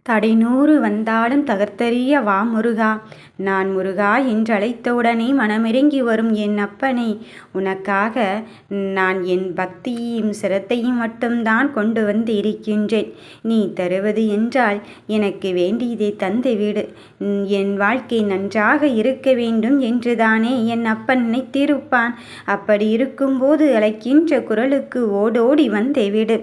தடைநூறு வந்தாலும் தகர்த்தெறிய வா முருகா. நான் முருகா என்றழைத்தவுடனே மனமிறங்கி வரும் என் அப்பனே, உனக்காக நான் என் பக்தியையும் சிரத்தையும் மட்டும்தான் கொண்டு வந்து இருக்கின்றேன். நீ தருவது என்றால் எனக்கு வேண்டியதை தந்துவிடு. என் வாழ்க்கை நன்றாக இருக்க வேண்டும் என்றுதானே என் அப்பன் நினைத்திருப்பான். அப்படி இருக்கும்போது அழைக்கின்ற குரலுக்கு ஓடோடி வந்துவிடு.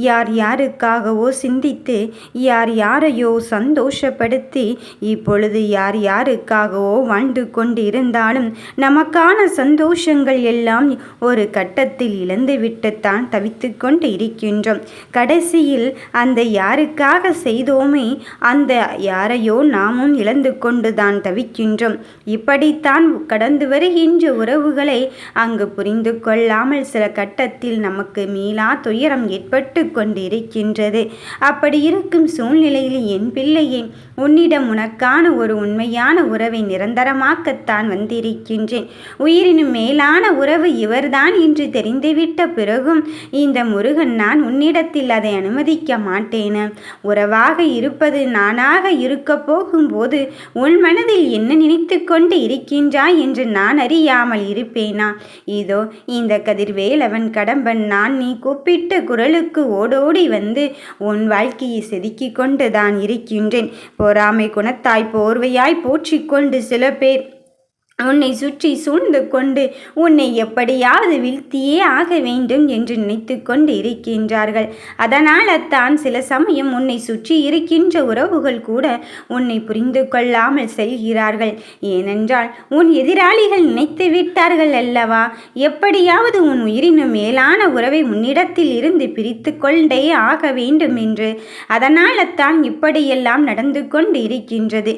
யார் யாருக்காகவோ சிந்தித்து யார் யாரையோ சந்தோஷப்படுத்தி இப்பொழுது யார் யாருக்காகவோ வாழ்ந்து கொண்டிருந்தாலும் நமக்கான சந்தோஷங்கள் எல்லாம் ஒரு கட்டத்தில் இழந்துவிட்டுத்தான் தவித்து கொண்டு இருக்கின்றோம். கடைசியில் அந்த யாருக்காக செய்தோமே அந்த யாரையோ நாமும் இழந்து கொண்டுதான் தவிக்கின்றோம். இப்படித்தான் கடந்து வருகின்ற உறவுகளை அங்கு புரிந்து கொள்ளாமல் சில கட்டத்தில் நமக்கு மீளா துயரம் ஏற்பட்டு கொண்டிருக்கின்றது. அப்படி இருக்கும் சூழ்நிலையில் என் பிள்ளையே, உன்னிடம் உனக்கான ஒரு உண்மையான உறவை நிரந்தரமாக்கத்தான் வந்திருக்கின்றேன். உயிரினும் மேலான உறவு இவர்தான் என்று தெரிந்துவிட்ட பிறகும் இந்த முருகன் நான் உன்னிடத்தில் அதை அனுமதிக்க மாட்டேன. உறவாக இருப்பது நானாக இருக்க போகும்போது உன் மனதில் என்ன நினைத்து கொண்டு இருக்கின்றாய் என்று நான் அறியாமல் இருப்பேனா? இதோ இந்த கதிர்வேலவன் கடம்பன் நான் நீ கூப்பிட்ட குரலுக்கு ஓடோடி வந்து உன் வாழ்க்கையை செதுக்கி கொண்டு தான் இருக்கின்றேன். பொறாமை குணத்தாய் போர்வையாய் போற்றிக்கொண்டு சில பேர் உன்னை சுற்றி சூழ்ந்து கொண்டு உன்னை எப்படியாவது வீழ்த்தியே ஆக வேண்டும் என்று நினைத்து கொண்டு இருக்கின்றார்கள். அதனால் தான் சில சமயம் உன்னை சுற்றி இருக்கின்ற உறவுகள் கூட உன்னை புரிந்து கொள்ளாமல் செல்கிறார்கள். ஏனென்றால் உன் எதிராளிகள் நினைத்து விட்டார்கள் அல்லவா, எப்படியாவது உன் உயிரினும் மேலான உறவை உன்னிடத்தில் இருந்து பிரித்து கொண்டே ஆக வேண்டும் என்று. அதனால் தான் இப்படியெல்லாம் நடந்து கொண்டு இருக்கின்றது.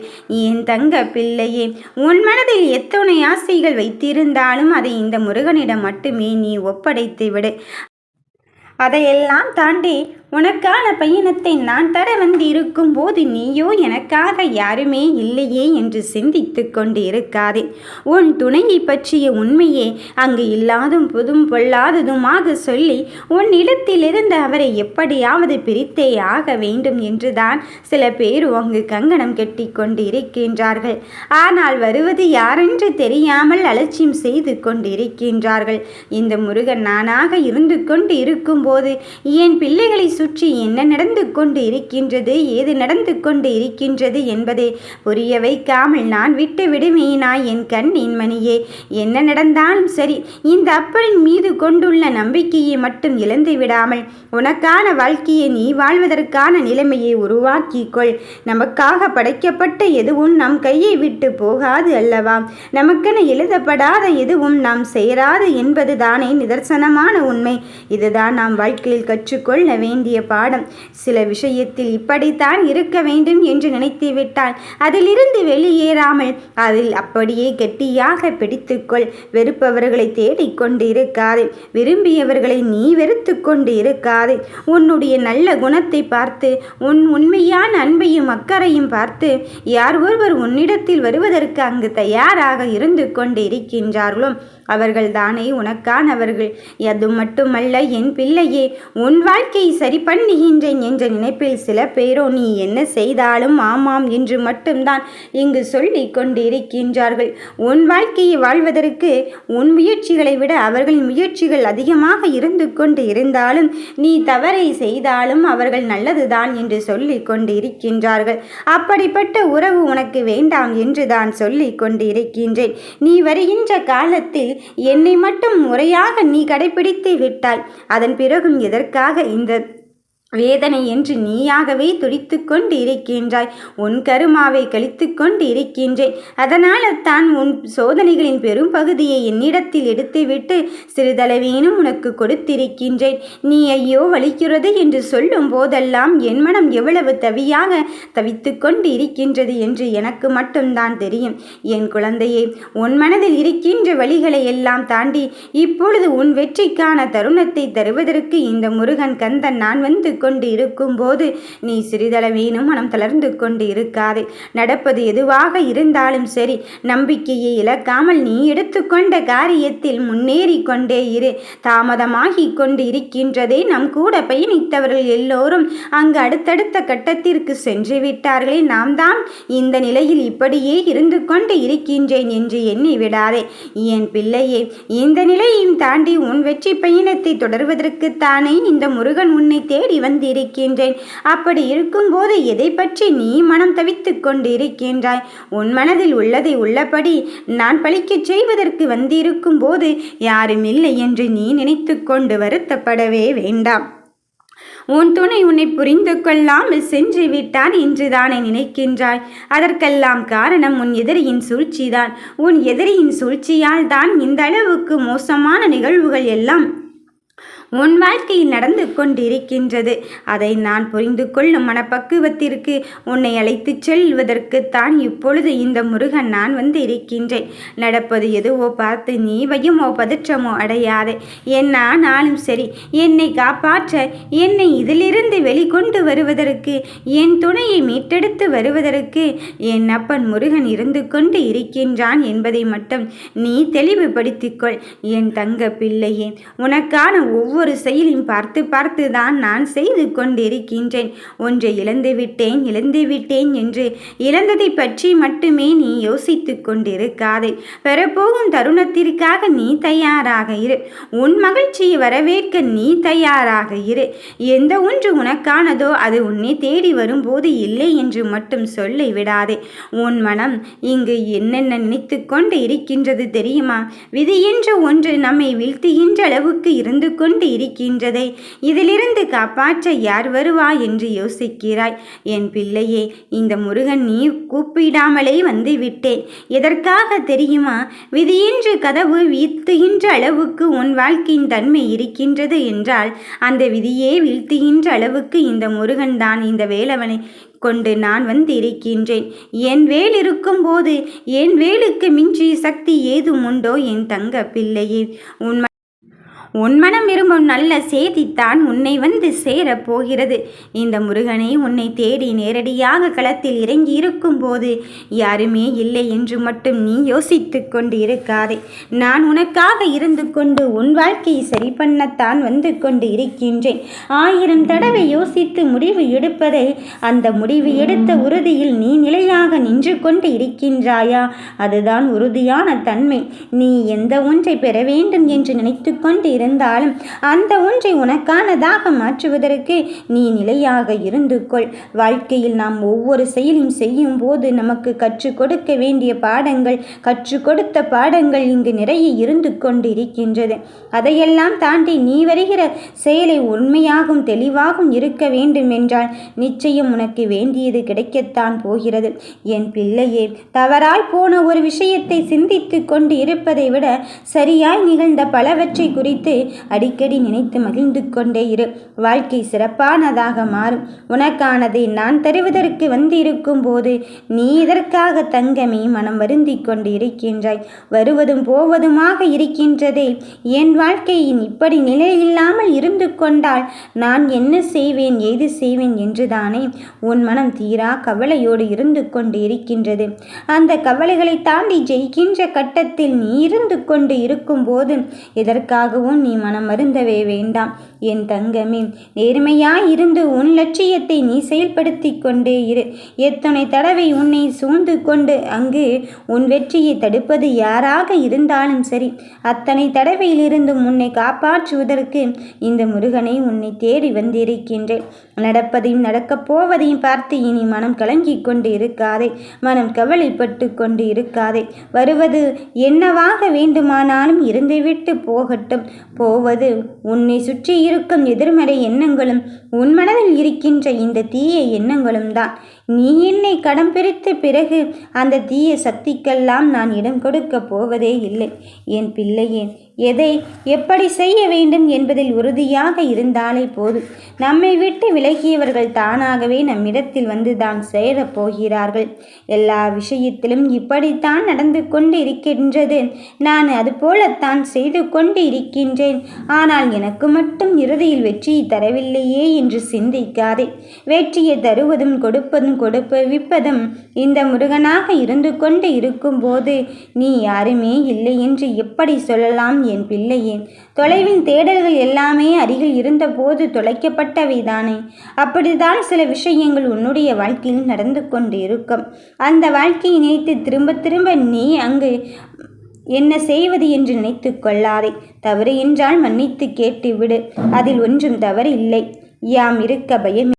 என் தங்க பிள்ளையே, உன் மனதில் எத்தனை ஆசைகள் வைத்திருந்தாலும் அதை இந்த முருகனிடம் மட்டுமே நீ ஒப்படைத்து விடு. அதையெல்லாம் தாண்டி உனக்கான பயணத்தை நான் தர வந்து இருக்கும் போது நீயோ எனக்காக யாருமே இல்லையே என்று சிந்தித்து கொண்டு இருக்காதே. உன் துணையை பற்றிய உண்மையே அங்கு இல்லாதும் புதும் பொல்லாததுமாக சொல்லி உன் இடத்திலிருந்து அவரை எப்படியாவது பிரித்தே ஆக வேண்டும் என்றுதான் சில பேர் அங்கு கங்கணம் கட்டி கொண்டு இருக்கின்றார்கள். ஆனால் வருவது யாரென்று தெரியாமல் அலட்சியம் செய்து கொண்டு இருக்கின்றார்கள். இந்த முருகன் நானாக இருந்து கொண்டு இருக்கும்போது என் பிள்ளைகளை சுற்றி என்ன நடந்து கொண்டு இருக்கின்றது, ஏது நடந்து கொண்டு இருக்கின்றது என்பதை புரிய வைக்காமல் நான் விட்டு விடுவேனா என் கண்ணின் மணியே? என்ன நடந்தாலும் சரி, இந்த அப்பனின் மீது கொண்டுள்ள நம்பிக்கையை மட்டும் இழந்து விடாமல் உனக்கான வாழ்க்கையை நீ வாழ்வதற்கான நிலைமையை உருவாக்கிக்கொள். நமக்காக படைக்கப்பட்ட எதுவும் நம் கையை விட்டு போகாது அல்லவா? நமக்கென எழுதப்படாத எதுவும் நாம் சேராது என்பது தானே நிதர்சனமான உண்மை. இதுதான் நாம் வாழ்க்கையில் கற்றுக்கொள்ள வேண்டிய பாடம். சில விஷயத்தில் இப்படித்தான் இருக்க வேண்டும் என்று நினைத்து விட்டால் அதிலிருந்து வெளியேறாமல் அதில் அப்படியே கெட்டியாக பிடித்துக்கொள். வெறுப்பவர்களை தேடிக்கொண்டு இருக்காதே, விரும்பியவர்களை நீ வெறுத்து கொண்டு இருக்காதே. உன்னுடைய நல்ல குணத்தை பார்த்து உன் உண்மையான அன்பையும் அக்கறையும் பார்த்து யார் ஒருவர் உன்னிடத்தில் வருவதற்கு அங்கு தயாராக இருந்து கொண்டு இருக்கின்றார்களோ அவர்கள் தானே உனக்கானவர்கள். அது மட்டுமல்ல என் பிள்ளையே, உன் வாழ்க்கையை சரி பண்ணுகின்றேன் என்ற நினைப்பில் சில பேரோ நீ என்ன செய்தாலும் ஆமாம் என்று மட்டும்தான் இங்கு சொல்லி கொண்டு இருக்கின்றார்கள். உன் வாழ்க்கையை வாழ்வதற்கு உன் முயற்சிகளை விட அவர்களின் முயற்சிகள் அதிகமாக இருந்து கொண்டு இருந்தாலும் நீ தவறை செய்தாலும் அவர்கள் நல்லதுதான் என்று சொல்லி கொண்டு இருக்கின்றார்கள். அப்படிப்பட்ட உறவு உனக்கு வேண்டாம் என்று தான் சொல்லி கொண்டு இருக்கின்றேன். நீ வருகின்ற காலத்தில் என்னை மட்டும் முறையாக நீ கடைபிடித்து விட்டாய். அதன் பிறகும் எதற்காக இந்த வேதனை என்று நீயாகவே துடித்து கொண்டு இருக்கின்றாய். உன் கருமாவை கழித்து கொண்டு இருக்கின்றேன். அதனால் தான் உன் சோதனைகளின் பெரும் பகுதியை என்னிடத்தில் எடுத்துவிட்டு சிறிதளவேனும் உனக்கு கொடுத்திருக்கின்றேன். நீ ஐயோ வலிக்கிறது என்று சொல்லும் போதெல்லாம் என் மனம் எவ்வளவு தவித்து கொண்டு இருக்கின்றது என்று எனக்கு மட்டும்தான் தெரியும். என் குழந்தையே, உன் மனதில் இருக்கின்ற வழிகளை எல்லாம் தாண்டி இப்பொழுது உன் வெற்றிக்கான தருணத்தை தருவதற்கு இந்த முருகன் கந்தன் நான் வந்து கொண்டு இருக்கும்போது நீ சிறிதளவேனும் மனம் தளர்ந்து கொண்டு இருக்காதே. நடப்பது எதுவாக இருந்தாலும் சரி, நம்பிக்கையை இழக்காமல் நீ எடுத்துக்கொண்ட காரியத்தில் முன்னேறி கொண்டே இரு. தாமதமாகி கொண்டு இருக்கின்றதே. நம் கூட பயணித்தவர்கள் எல்லோரும் அங்கு அடுத்தடுத்த கட்டத்திற்கு சென்று விட்டார்களே. நாம் தான் இந்த நிலையில் இப்படியே இருந்து கொண்டு இருக்கின்றேன் என்று எண்ணி விடாதே என் பிள்ளையே. இந்த நிலையையும் தாண்டி உன் வெற்றி பயணத்தை தொடர்வதற்குத்தானே இந்த முருகன் உன்னை தேடி வந்திருக்கின்றேன். அப்படி இருக்கும்போது எதை பற்றி நீ மனம் தவித்து கொண்டு இருக்கின்றாய்? உன் மனதில் உள்ளதை உள்ளபடி நான் பழிக்கச் செய்வதற்கு வந்திருக்கும் போது யாரும் இல்லை என்று நீ நினைத்து கொண்டு வருத்தப்படவே வேண்டாம். உன் துணை உன்னை புரிந்து கொள்ளாமல் சென்று விட்டான் என்றுதானே நினைக்கின்றாய்? அதற்கெல்லாம் காரணம் உன் எதிரியின் சூழ்ச்சிதான். உன் எதிரியின் சூழ்ச்சியால் தான் இந்த அளவுக்கு மோசமான நிகழ்வுகள் எல்லாம் உன் வாழ்க்கையில் நடந்து கொண்டிருக்கின்றது. அதை நான் புரிந்து கொள்ளும் மனப்பக்குவத்திற்கு உன்னை அழைத்துச் செல்வதற்குத்தான் இப்பொழுது இந்த முருகன் நான் வந்து இருக்கின்றேன். நடப்பது எதுவோ பார்த்து நீ பயமோ பதற்றமோ அடையாதே. என்னானாலும் சரி, என்னை காப்பாற்ற, என்னை இதிலிருந்து வெளிக்கொண்டு வருவதற்கு, என் துணையை மீட்டெடுத்து வருவதற்கு என் அப்பன் முருகன் இருந்து கொண்டு இருக்கின்றான் என்பதை மட்டும் நீ தெளிவுபடுத்திக்கொள் என் தங்க பிள்ளையே. உனக்கான ஒவ்வொரு செயலையும் பார்த்து பார்த்து தான் நான் செய்து கொண்டிருக்கின்றேன். ஒன்றை இழந்துவிட்டேன் என்று இழந்ததை பற்றி மட்டுமே நீ யோசித்து கொண்டிருக்காதே. பெறப்போகும் தருணத்திற்காக நீ தயாராக இரு. உன் மகிழ்ச்சியை வரவேற்க நீ தயாராக இரு. எந்த ஒன்று உனக்கானதோ அது உன்னை தேடி வரும்போது இல்லை என்று மட்டும் சொல்லை விடாதே. உன் மனம் இங்கு என்னென்ன நினைத்து கொண்டு இருக்கின்றது தெரியுமா? விதி என்ற ஒன்று நம்மை வீழ்த்துகின்ற அளவுக்கு இருந்து கொண்டு இருக்கின்றதை இதிலிருந்து காப்பாற்ற யார் வருவா என்று யோசிக்கிறாய் என் பிள்ளையே. இந்த முருகன் நீ கூப்பிடாமலே வந்து விட்டேன். எதற்காக தெரியுமா? விதியின்று கதவு வீழ்த்துகின்ற அளவுக்கு உன் வாழ்க்கையின் தன்மை இருக்கின்றது என்றால் அந்த விதியே வீழ்த்துகின்ற அளவுக்கு இந்த முருகன் தான், இந்த வேலவனை கொண்டு நான் வந்து இருக்கின்றேன். என் வேல் இருக்கும்போது என் வேலுக்கு மிஞ்சிய சக்தி ஏதும் உண்டோ என் தங்க பிள்ளையே? உன் மனம் விரும்பும் நல்ல செய்தித்தான் உன்னை வந்து சேரப் போகிறது. இந்த முருகனை உன்னை தேடி நேரடியாக களத்தில் இறங்கி இருக்கும் போது யாருமே இல்லை என்று மட்டும் நீ யோசித்து கொண்டு இருக்காதே. நான் உனக்காக இருந்து கொண்டு உன் வாழ்க்கையை சரி பண்ணத்தான் வந்து கொண்டு இருக்கின்றேன். 1000 தடவை யோசித்து முடிவு எடுப்பதை அந்த முடிவு எடுத்த உறுதியில் நீ நிலையாக நின்று கொண்டு இருக்கின்றாயா? அதுதான் உறுதியான தன்மை. நீ எந்த ஒன்றை பெற வேண்டும் என்று நினைத்து கொண்டு இருந்தாலும் அந்த ஒன்றை உனக்கானதாக மாற்றுவதற்கு நீ நிலையாக இருந்து கொள். வாழ்க்கையில் நாம் ஒவ்வொரு செயலையும் செய்யும் போது நமக்கு கற்றுக் கொடுக்க வேண்டிய பாடங்கள், கற்றுக் கொடுத்த பாடங்கள் இங்கு நிறைய இருந்து கொண்டு இருக்கின்றது. அதையெல்லாம் தாண்டி நீ வருகிற செயலை உண்மையாகவும் தெளிவாகவும் இருக்க வேண்டும் என்றால் நிச்சயம் உனக்கு வேண்டியது கிடைக்கத்தான் போகிறது என் பிள்ளையே. தவறாய் போன ஒரு விஷயத்தை சிந்தித்து கொண்டு இருப்பதை விட சரியாய் நிகழ்ந்த பலவற்றை குறித்து அடிக்கடி நினைத்து மகிழ்ந்து கொண்டே இரு. வாழ்க்கை சிறப்பானதாக மாறும். உனக்கானதை நான் தருவதற்கு வந்திருக்கும் போது நீ இதற்காக தங்கமே மனம் வருந்தி கொண்டு இருக்கின்றாய். வருவதும் போவதுமாக இருக்கின்றதே. என் வாழ்க்கையின் இப்படி நிலையில்லாமல் இருந்து கொண்டால் நான் என்ன செய்வேன், ஏது செய்வேன் என்றுதானே உன் மனம் தீரா கவலையோடு இருந்து கொண்டு இருக்கின்றது. அந்த கவலைகளை தாண்டி ஜெயிக்கின்ற கட்டத்தில் நீ இருந்து கொண்டு இருக்கும் போது எதற்காகவும் நீ மனம் வருந்தவே வேண்டாம் என் தங்கமே. நேர்மையாய் இருந்து உன் லட்சியத்தை நீ செயல்படுத்தி கொண்டே இரு. எத்தனை தடவை உன்னை சூழ்ந்து கொண்டு அங்கு உன் வெற்றியை தடுப்பது யாராக இருந்தாலும் சரி, அத்தனை தடவையிலிருந்து உன்னை காப்பாற்றுவதற்கு இந்த முருகனை உன்னை தேடி வந்திருக்கின்றேன். நடப்பதையும் நடக்கப் போவதையும் பார்த்து இனி மனம் கலங்கி கொண்டு இருக்காதே. மனம் கவலைப்பட்டு கொண்டு இருக்காதே. வருவது என்னவாக வேண்டுமானாலும் இருந்துவிட்டு போகட்டும். போவது உன்னை சுற்றி இருக்கும் எதிர்மறை எண்ணங்களும் உன் மனதில் இருக்கின்ற இந்த தீய எண்ணங்களும் தான். நீ என்னை கடம் பிரித்த பிறகு அந்த தீய சக்திக்கெல்லாம் நான் இடம் கொடுக்க போவதே இல்லை என் பிள்ளையே. எதை எப்படி செய்ய வேண்டும் என்பதில் உறுதியாக இருந்தாலே போதும். நம்மை விட்டு விலகியவர்கள் தானாகவே நம்மிடத்தில் வந்துதான் சேரப் போகிறார்கள். எல்லா விஷயத்திலும் இப்படித்தான் நடந்து கொண்டு இருக்கின்றது. நான் அதுபோலத்தான் செய்து கொண்டு இருக்கின்றேன். ஆனால் எனக்கு மட்டும் இறுதியில் வெற்றியை தரவில்லையே என்று சிந்திக்காதே. வெற்றியை தருவதும் கொடுப்பதும் இந்த முருகனாக இருந்து கொண்டு இருக்கும்போது நீ யாருமே இல்லை என்று எப்படி சொல்லலாம் என் பிள்ளையே? தொலைவின் தேடல்கள் எல்லாமே அருகில் இருந்தபோது தொலைக்கப்பட்டவைதானே. அப்படித்தான் சில விஷயங்கள் உன்னுடைய வாழ்க்கையில் நடந்து கொண்டு இருக்கும். அந்த வாழ்க்கையை நினைத்து திரும்ப திரும்ப நீ அங்கு என்ன செய்வது என்று நினைத்து கொள்ளாதே. தவறு என்றால் மன்னித்து கேட்டு விடு. அதில் ஒன்றும் தவறு இல்லை. யாம் இருக்க பயம்